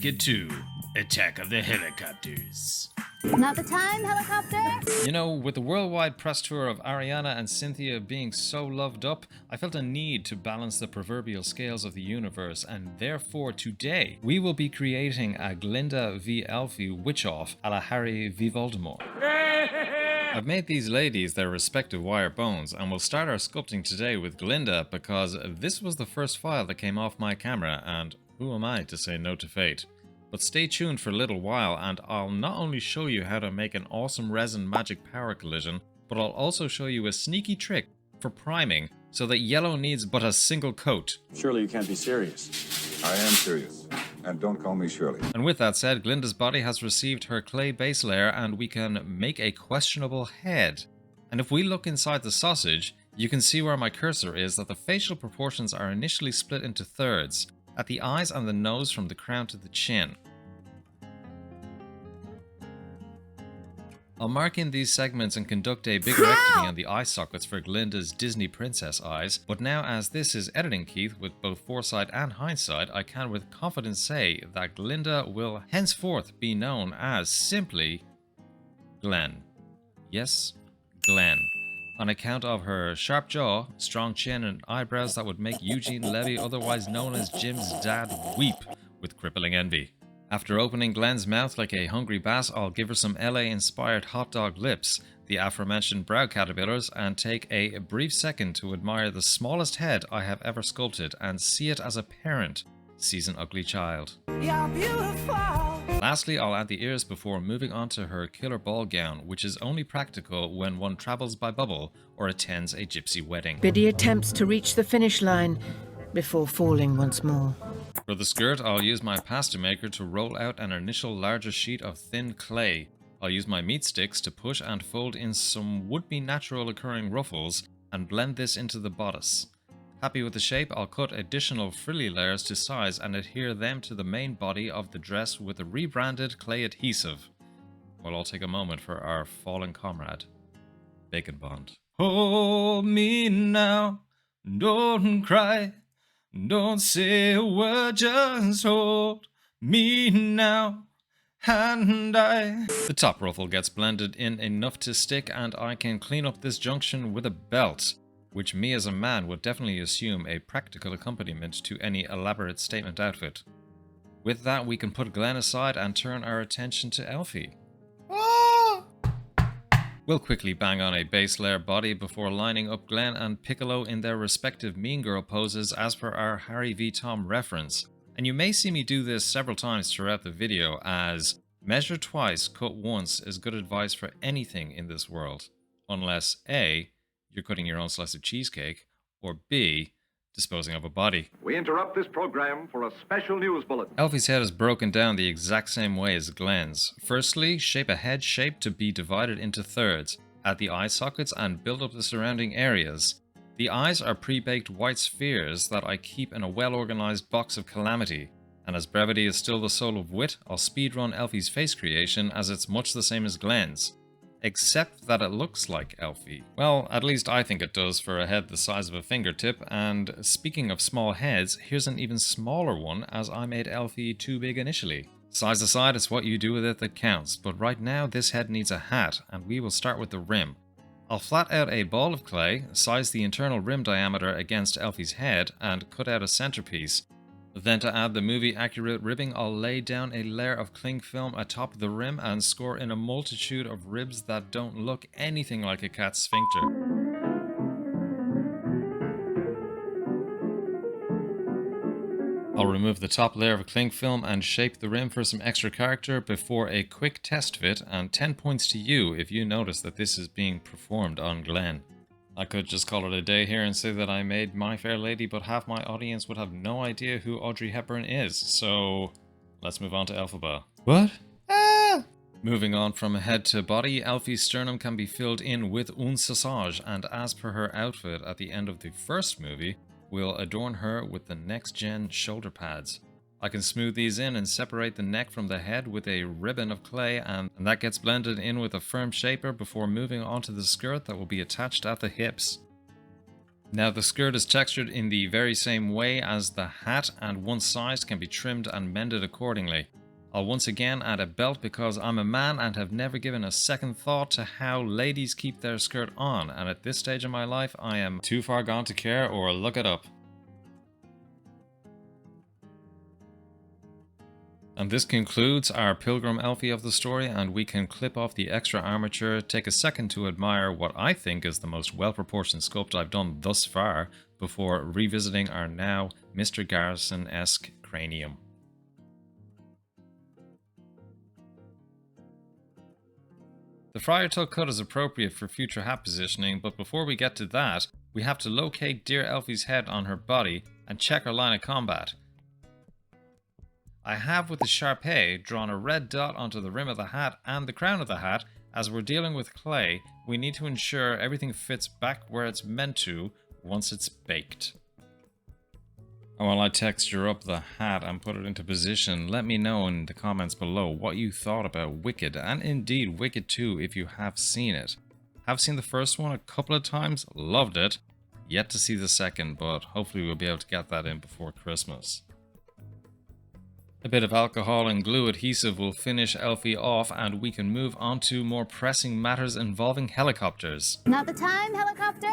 Get to Attack of the Helicopters. Not the time, helicopter? You know, with the worldwide press tour of Ariana and Cynthia being so loved up, I felt a need to balance the proverbial scales of the universe, and therefore today we will be creating a Glinda v Elfie witch-off a la Harry v Voldemort. I've made these ladies their respective wire bones, and we'll start our sculpting today with Glinda because this was the first file that came off my camera, and who am I to say no to fate? But stay tuned for a little while and I'll not only show you how to make an awesome resin magic power collision, but I'll also show you a sneaky trick for priming so that yellow needs but a single coat. Surely you can't be serious. I am serious. And don't call me Shirley. And with that said, Glinda's body has received her clay base layer and we can make a questionable head. And if we look inside the sausage, you can see where my cursor is that the facial proportions are initially split into thirds, at the eyes and the nose from the crown to the chin. I'll mark in these segments and conduct a biggerectomy on the eye sockets for Glinda's Disney princess eyes, but now as this is editing Keith with both foresight and hindsight, I can with confidence say that Glinda will henceforth be known as simply Glen. Yes, Glen. On account of her sharp jaw, strong chin and eyebrows that would make Eugene Levy, otherwise known as Jim's dad, weep with crippling envy. After opening Glen's mouth like a hungry bass, I'll give her some LA-inspired hot dog lips, the aforementioned brow caterpillars, and take a brief second to admire the smallest head I have ever sculpted and see it as a parent sees an ugly child. You're beautiful. Lastly, I'll add the ears before moving on to her killer ball gown, which is only practical when one travels by bubble or attends a gypsy wedding. Biddy attempts to reach the finish line before falling once more. For the skirt, I'll use my pasta maker to roll out an initial larger sheet of thin clay. I'll use my meat sticks to push and fold in some would-be natural occurring ruffles and blend this into the bodice. Happy with the shape, I'll cut additional frilly layers to size and adhere them to the main body of the dress with a rebranded clay adhesive. Well, I'll take a moment for our fallen comrade, Bacon Bond. Hold me now, don't cry, don't say a word, just hold me now, and I... The top ruffle gets blended in enough to stick and I can clean up this junction with a belt, which me as a man would definitely assume a practical accompaniment to any elaborate statement outfit. With that, we can put Glen aside and turn our attention to Elfie. Ah! We'll quickly bang on a base layer body before lining up Glen and Piccolo in their respective Mean Girl poses as per our Harry v Tom reference. And you may see me do this several times throughout the video, as measure twice, cut once is good advice for anything in this world. Unless A, you're cutting your own slice of cheesecake, or B, disposing of a body. We interrupt this program for a special news bulletin. Elfie's head is broken down the exact same way as Glen's. Firstly, shape a head shape to be divided into thirds. Add the eye sockets and build up the surrounding areas. The eyes are pre-baked white spheres that I keep in a well-organized box of calamity. And as brevity is still the soul of wit, I'll speedrun Elfie's face creation as it's much the same as Glen's. Except that it looks like Elfie. Well, at least I think it does for a head the size of a fingertip, and speaking of small heads, here's an even smaller one as I made Elfie too big initially. Size aside, it's what you do with it that counts, but right now this head needs a hat, and we will start with the rim. I'll flat out a ball of clay, size the internal rim diameter against Elfie's head, and cut out a centerpiece. Then to add the movie accurate ribbing, I'll lay down a layer of cling film atop the rim and score in a multitude of ribs that don't look anything like a cat's sphincter. I'll remove the top layer of cling film and shape the rim for some extra character before a quick test fit, and 10 points to you if you notice that this is being performed on Glen. I could just call it a day here and say that I made My Fair Lady, but half my audience would have no idea who Audrey Hepburn is, so let's move on to Elphaba. What? Ah! Moving on from head to body, Elfie's sternum can be filled in with un sausage, and as per her outfit at the end of the first movie, we'll adorn her with the next-gen shoulder pads. I can smooth these in and separate the neck from the head with a ribbon of clay, and that gets blended in with a firm shaper before moving on to the skirt that will be attached at the hips. Now the skirt is textured in the very same way as the hat, and one size can be trimmed and mended accordingly. I'll once again add a belt because I'm a man and have never given a second thought to how ladies keep their skirt on, and at this stage of my life I am too far gone to care or look it up. And this concludes our Pilgrim Elfie of the story, and we can clip off the extra armature, take a second to admire what I think is the most well-proportioned sculpt I've done thus far, before revisiting our now Mr. Garrison-esque cranium. The friar tuck cut is appropriate for future hat positioning, but before we get to that, we have to locate dear Elfie's head on her body and check her line of combat. I have with the Sharpay drawn a red dot onto the rim of the hat and the crown of the hat. As we're dealing with clay, we need to ensure everything fits back where it's meant to once it's baked. And while I texture up the hat and put it into position, let me know in the comments below what you thought about Wicked, and indeed Wicked 2 if you have seen it. I've seen the first one a couple of times, loved it, yet to see the second, but hopefully we'll be able to get that in before Christmas. A bit of alcohol and glue adhesive will finish Elfie off, and we can move on to more pressing matters involving helicopters. Not the time, helicopter?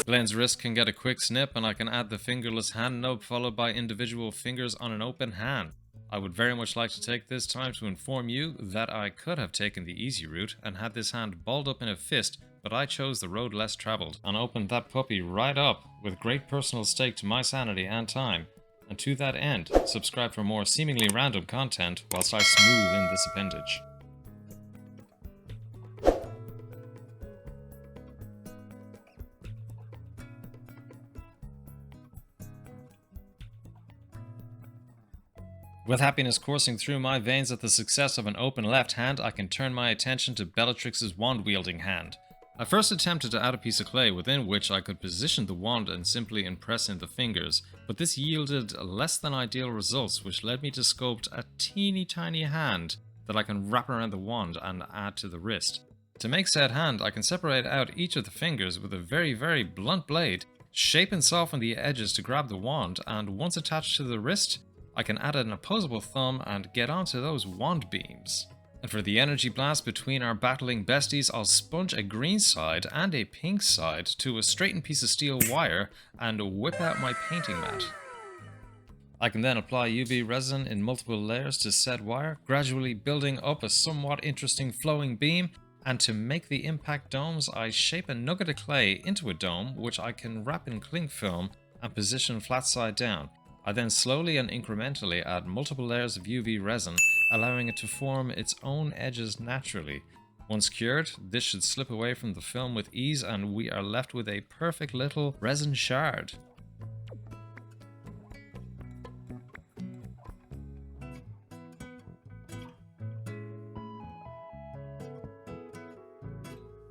Glenn's wrist can get a quick snip, and I can add the fingerless hand nub followed by individual fingers on an open hand. I would very much like to take this time to inform you that I could have taken the easy route and had this hand balled up in a fist, but I chose the road less traveled and opened that puppy right up with great personal stake to my sanity and time. And to that end, subscribe for more seemingly random content whilst I smooth in this appendage. With happiness coursing through my veins at the success of an open left hand, I can turn my attention to Bellatrix's wand-wielding hand. I first attempted to add a piece of clay within which I could position the wand and simply impress in the fingers, but this yielded less than ideal results, which led me to sculpt a teeny tiny hand that I can wrap around the wand and add to the wrist. To make said hand, I can separate out each of the fingers with a very blunt blade, shape and soften the edges to grab the wand, and once attached to the wrist, I can add an opposable thumb and get onto those wand beams. And for the energy blast between our battling besties, I'll sponge a green side and a pink side to a straightened piece of steel wire and whip out my painting mat. I can then apply UV resin in multiple layers to said wire, gradually building up a somewhat interesting flowing beam, and to make the impact domes, I shape a nugget of clay into a dome which I can wrap in cling film and position flat side down. I then slowly and incrementally add multiple layers of UV resin, allowing it to form its own edges naturally. Once cured, this should slip away from the film with ease and we are left with a perfect little resin shard.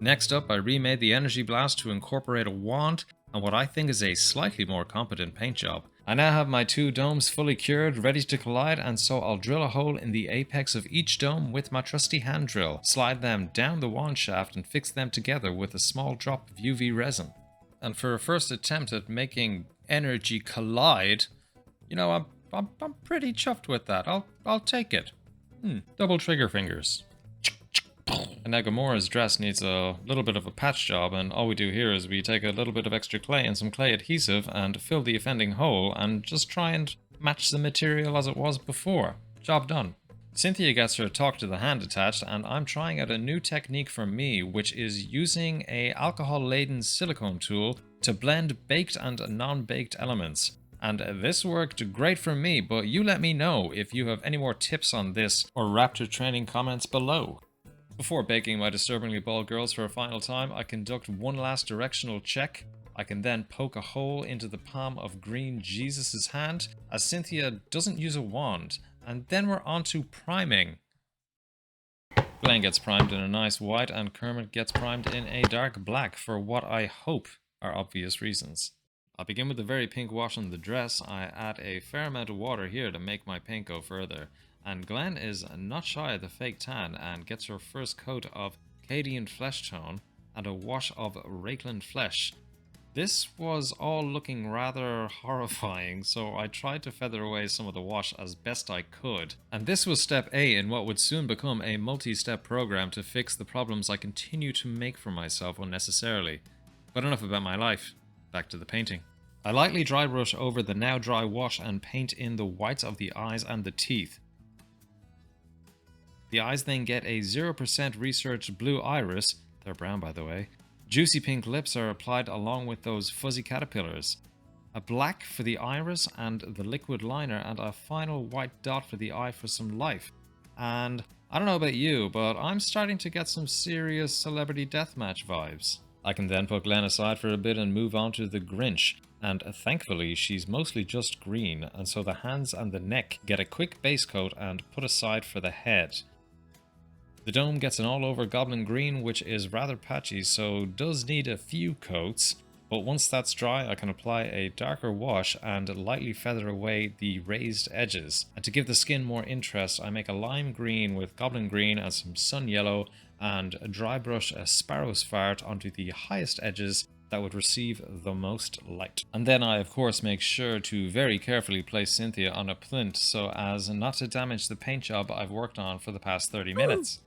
Next up, I remade the energy blast to incorporate a wand and what I think is a slightly more competent paint job. I now have my two domes fully cured, ready to collide, and so I'll drill a hole in the apex of each dome with my trusty hand drill, slide them down the wand shaft and fix them together with a small drop of UV resin. And for a first attempt at making energy collide, you know, I'm pretty chuffed with that. I'll take it. Double trigger fingers. And now Gamora's dress needs a little bit of a patch job, and all we do here is we take a little bit of extra clay and some clay adhesive and fill the offending hole and just try and match the material as it was before. Job done. Cynthia gets her talk to the hand attached, and I'm trying out a new technique for me, which is using a alcohol-laden silicone tool to blend baked and non-baked elements. And this worked great for me, but you let me know if you have any more tips on this or Raptor training comments below. Before baking my disturbingly bald girls for a final time, I conduct one last directional check. I can then poke a hole into the palm of green Jesus' hand, as Cynthia doesn't use a wand, and then we're on to priming. Glenn gets primed in a nice white, and Kermit gets primed in a dark black for what I hope are obvious reasons. I'll begin with the very pink wash on the dress. I add a fair amount of water here to make my paint go further. And Glenn is not shy of the fake tan and gets her first coat of Cadian flesh tone, and a wash of Rakeland flesh. This was all looking rather horrifying, so I tried to feather away some of the wash as best I could. And this was step A in what would soon become a multi-step program to fix the problems I continue to make for myself unnecessarily. But enough about my life. Back to the painting. I lightly dry brush over the now dry wash and paint in the whites of the eyes and the teeth. The eyes then get a 0% researched blue iris, they're brown by the way. Juicy pink lips are applied along with those fuzzy caterpillars. A black for the iris and the liquid liner, and a final white dot for the eye for some life. And I don't know about you, but I'm starting to get some serious celebrity deathmatch vibes. I can then put Glenn aside for a bit and move on to the Grinch. And thankfully she's mostly just green, and so the hands and the neck get a quick base coat and put aside for the head. The dome gets an all-over goblin green, which is rather patchy, so does need a few coats, but once that's dry I can apply a darker wash and lightly feather away the raised edges. And to give the skin more interest, I make a lime green with goblin green and some sun yellow, and dry brush a sparrow's fart onto the highest edges that would receive the most light. And then I of course make sure to very carefully place Cynthia on a plinth so as not to damage the paint job I've worked on for the past 30 minutes.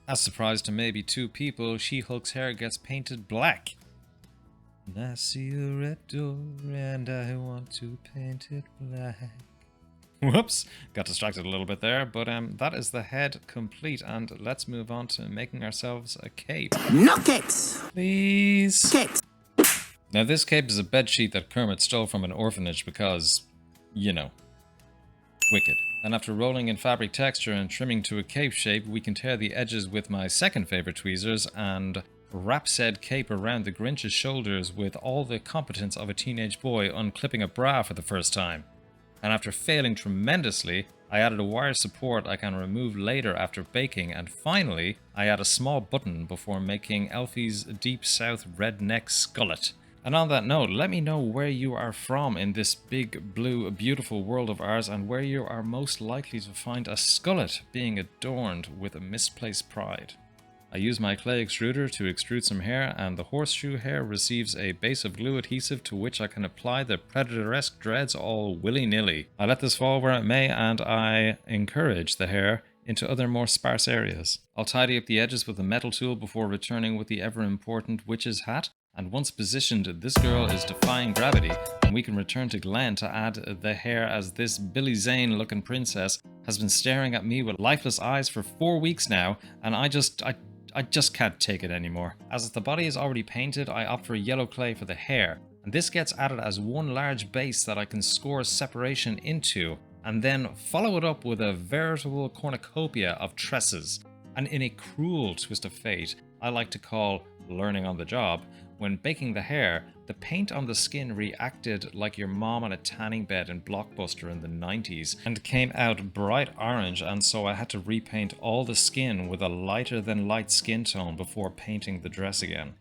As surprise to maybe 2 people, She-Hulk's hair gets painted black. And I see a red door and I want to paint it black. Whoops, got distracted a little bit there, but that is the head complete, and let's move on to making ourselves a cape. No capes! Please! Capes! Now this cape is a bedsheet that Kermit stole from an orphanage because, you know, wicked. And after rolling in fabric texture and trimming to a cape shape, we can tear the edges with my second favorite tweezers and wrap said cape around the Grinch's shoulders with all the competence of a teenage boy unclipping a bra for the first time. And after failing tremendously, I added a wire support I can remove later after baking, and finally, I add a small button before making Elfie's Deep South redneck skullet. And on that note, let me know where you are from in this big, blue, beautiful world of ours, and where you are most likely to find a skullet being adorned with a misplaced pride. I use my clay extruder to extrude some hair, and the horseshoe hair receives a base of glue adhesive to which I can apply the Predator-esque dreads all willy-nilly. I let this fall where it may, and I encourage the hair into other more sparse areas. I'll tidy up the edges with a metal tool before returning with the ever-important witch's hat, and once positioned, this girl is defying gravity, and we can return to Glenn to add the hair as this Billy Zane looking princess has been staring at me with lifeless eyes for 4 weeks now, and I just can't take it anymore. As the body is already painted, I opt for yellow clay for the hair, and this gets added as one large base that I can score separation into, and then follow it up with a veritable cornucopia of tresses. And in a cruel twist of fate, I like to call learning on the job, when baking the hair, the paint on the skin reacted like your mom on a tanning bed in Blockbuster in the 90s and came out bright orange, and so I had to repaint all the skin with a lighter than light skin tone before painting the dress again.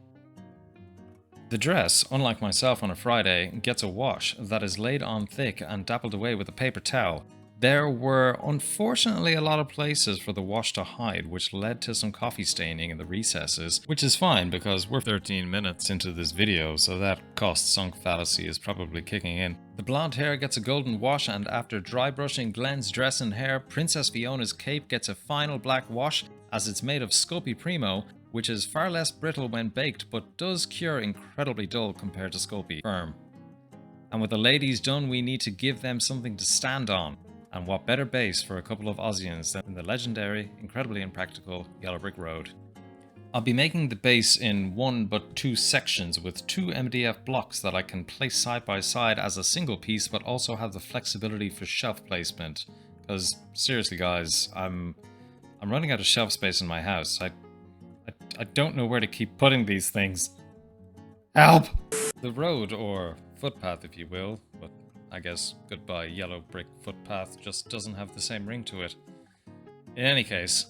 The dress, unlike myself on a Friday, gets a wash that is laid on thick and dappled away with a paper towel. There were unfortunately a lot of places for the wash to hide, which led to some coffee staining in the recesses, which is fine because we're 13 minutes into this video, so that cost-sunk fallacy is probably kicking in. The blonde hair gets a golden wash, and after dry brushing Glenn's dress and hair, Princess Fiona's cape gets a final black wash as it's made of Sculpey Primo, which is far less brittle when baked but does cure incredibly dull compared to Sculpey Firm. And with the ladies done, we need to give them something to stand on. And what better base for a couple of Aussians than the legendary, incredibly impractical Yellow Brick Road. I'll be making the base in 1 but 2 sections with 2 MDF blocks that I can place side by side as a single piece, but also have the flexibility for shelf placement. Because seriously guys, I'm running out of shelf space in my house. I don't know where to keep putting these things. Help! The road, or footpath if you will, but I guess goodbye yellow brick footpath just doesn't have the same ring to it. In any case,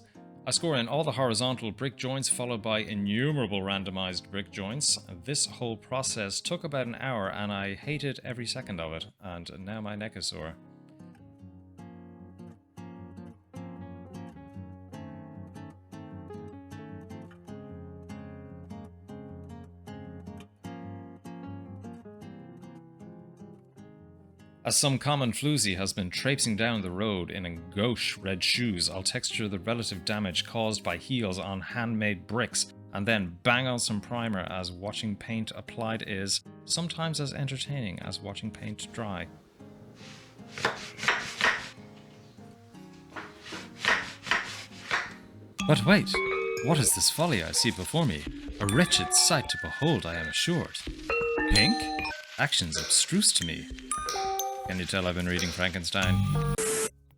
I score in all the horizontal brick joints followed by innumerable randomized brick joints. This whole process took about an hour and I hated every second of it, and now my neck is sore. As some common floozy has been traipsing down the road in gauche red shoes, I'll texture the relative damage caused by heels on handmade bricks, and then bang on some primer, as watching paint applied is sometimes as entertaining as watching paint dry. But wait, what is this folly I see before me? A wretched sight to behold, I am assured. Pink? Actions abstruse to me. Can you tell I've been reading Frankenstein?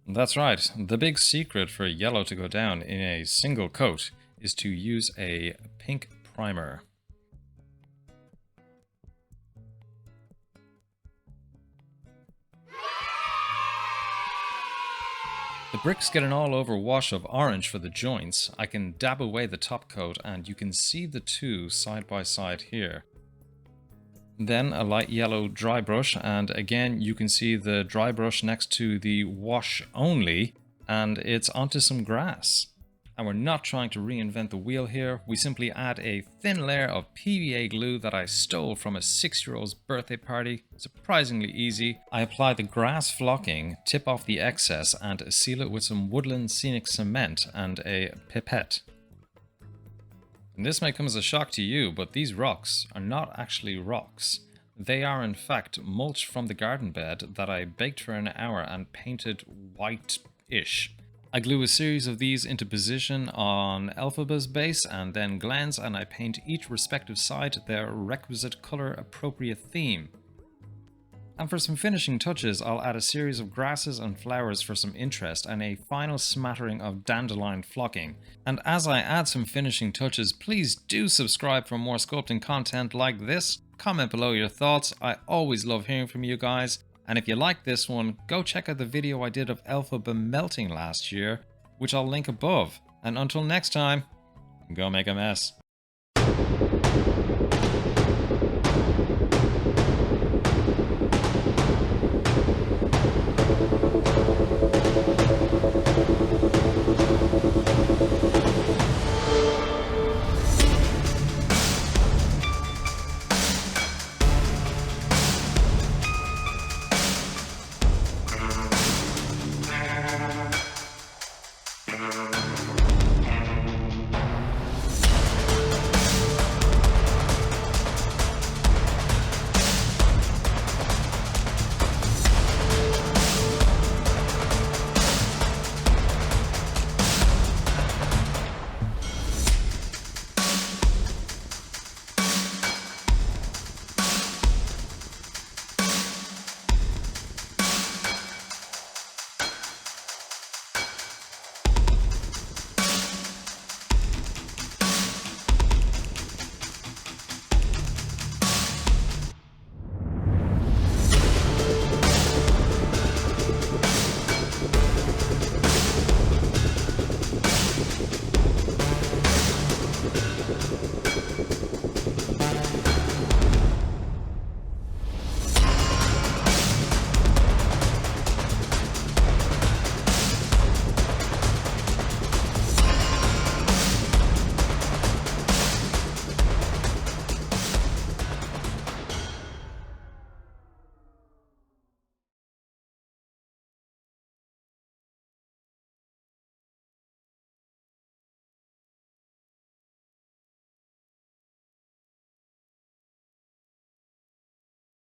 That's right, the big secret for yellow to go down in a single coat is to use a pink primer. The bricks get an all-over wash of orange for the joints. I can dab away the top coat and you can see the two side by side here. Then a light yellow dry brush, and again you can see the dry brush next to the wash only, and it's onto some grass. And we're not trying to reinvent the wheel here, we simply add a thin layer of PVA glue that I stole from a 6-year-old's birthday party. Surprisingly easy. I apply the grass flocking, tip off the excess, and seal it with some woodland scenic cement and a pipette. And this may come as a shock to you, but these rocks are not actually rocks. They are in fact mulch from the garden bed that I baked for an hour and painted white-ish. I glue a series of these into position on Elphaba's base and then Glen's, and I paint each respective side their requisite color appropriate theme. And for some finishing touches, I'll add a series of grasses and flowers for some interest and a final smattering of dandelion flocking. And as I add some finishing touches, please do subscribe for more sculpting content like this. Comment below your thoughts, I always love hearing from you guys. And if you like this one, go check out the video I did of Elphaba melting last year, which I'll link above. And until next time, go make a mess.